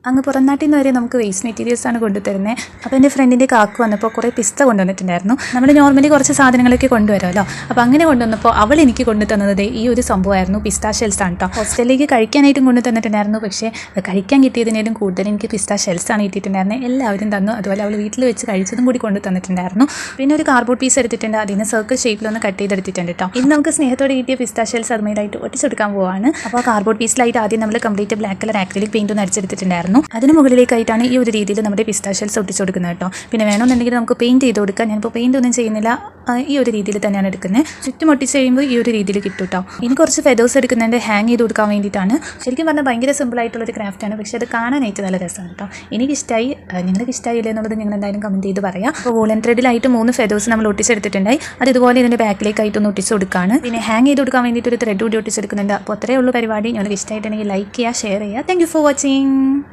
അങ്ങ് പുറം നാട്ടിൽ നിന്ന് വരെ നമുക്ക് വേസ്റ്റ് മെറ്റീരിയൽസാണ് കൊണ്ടുതരുന്നത്. അപ്പോൾ എൻ്റെ ഫ്രണ്ടിൻ്റെ കാക്കു വന്നപ്പോൾ കുറേ പിസ്ത കൊണ്ടുവന്നിട്ടുണ്ടായിരുന്നു. നമ്മൾ നോർമലി കുറച്ച് സാധനങ്ങളൊക്കെ കൊണ്ടുവരുമല്ലോ. അപ്പോൾ അങ്ങനെ കൊണ്ടുവന്നപ്പോൾ അവൾ എനിക്ക് കൊണ്ടു തന്നത് ഈ ഒരു സംഭവമായിരുന്നു, പിസ്ത ഷെൽസാണ് കേട്ടോ. ഹോസ്റ്റലിലേക്ക് കഴിക്കാനായിട്ടും കൊണ്ടു തന്നിട്ടുണ്ടായിരുന്നു. പക്ഷേ കഴിക്കാൻ കിട്ടിയതിനേലും കൂടുതൽ എനിക്ക് പിസ്ത ഷെൽസാണ് കിട്ടിയിട്ടുണ്ടായിരുന്നത്. എല്ലാവരും തന്നു. അതുപോലെ അവൾ വീട്ടിൽ വെച്ച് കഴിച്ചതും കൂടി കൊണ്ടു തന്നിട്ടുണ്ടായിരുന്നു. പിന്നെ ഒരു കാർഡ്ബോർഡ് പീസ് എടുത്തിട്ടുണ്ട്, അതിന് സർക്കിൾ ഷേപ്പിലൊന്ന് കട്ട് ചെയ്തെടുത്തിട്ടുണ്ട് കേട്ടോ. ഇന്ന് നമുക്ക് സ്നേഹത്തോടെ കിട്ടിയ പിസ്ത ഷെൽസ് അതുമായിട്ട് ഒട്ടിച്ചെടുക്കാൻ പോവാണ്. അപ്പോൾ ആ കാർഡ്ബോർഡ് പീസിലായിട്ട് ആദ്യം നമ്മൾ complete black colour acrylic paint ഒന്ന് അടിച്ചെടുത്തിട്ടുണ്ടായിരുന്നു. അതിന് മുകളിലേക്കായിട്ടാണ് ഈ ഒരു രീതിയിൽ നമ്മുടെ പിസ്ത ഷെൽസ് ഒട്ടിച്ചു കൊടുക്കുന്നത് കേട്ടോ. പിന്നെ വേണമെന്നുണ്ടെങ്കിൽ നമുക്ക് പെയിന്റ് ചെയ്ത് കൊടുക്കാം. ഞാനിപ്പോൾ പെയിന്റ് ഒന്നും ചെയ്യുന്നില്ല, ഈ ഒരു രീതിയിൽ തന്നെയാണ് എടുക്കുന്നത്. ചുറ്റും ഒട്ടിച്ച് കഴിയുമ്പോൾ ഈ ഒരു രീതിയിൽ കിട്ടും കേട്ടോ. ഇനി കുറച്ച് ഫെദേഴ്സ് എടുക്കുന്നുണ്ട് ഹാങ് ചെയ്ത് കൊടുക്കാൻ വേണ്ടിയിട്ടാണ്. ശരിക്കും പറഞ്ഞാൽ ഭയങ്കര സിമ്പിൾ ആയിട്ടുള്ളൊരു ക്രാഫ്റ്റാണ്, പക്ഷേ അത് കാണാനായിട്ട് നല്ല രസമാണ് കേട്ടോ. എനിക്കിഷ്ടമായി. നിങ്ങൾക്ക് ഇഷ്ടമായില്ലേ എന്നുള്ളത് നിങ്ങൾ എന്തായാലും കമൻറ്റ് ചെയ്ത് പറയാം. അപ്പോൾ വൂളൻ ത്രെഡിലായിട്ട് 3 ഫെദേഴ്സ് നമ്മൾ ഒട്ടിച്ചെടുത്തിട്ടുണ്ടായി. അത് ഇതുപോലെ ഇതിൻ്റെ ബാക്കിലേക്കായിട്ടൊന്ന് ഒട്ടിച്ച് കൊടുക്കുകയാണ്. പിന്നെ ഹാങ് ചെയ്ത് കൊടുക്കാൻ വേണ്ടിയിട്ട് ഒരു ത്രെഡ് കൂടി ഒട്ടിച്ചെടുക്കുന്നുണ്ട്. അപ്പോൾ അത്രയേ ഉള്ളൂ പരിപാടി. നിങ്ങൾക്ക് ഇഷ്ടമായിട്ടുണ്ടെങ്കിൽ ലൈക്ക് ചെയ്യുക, ഷെയർ ചെയ്യുക. Thank you for watching.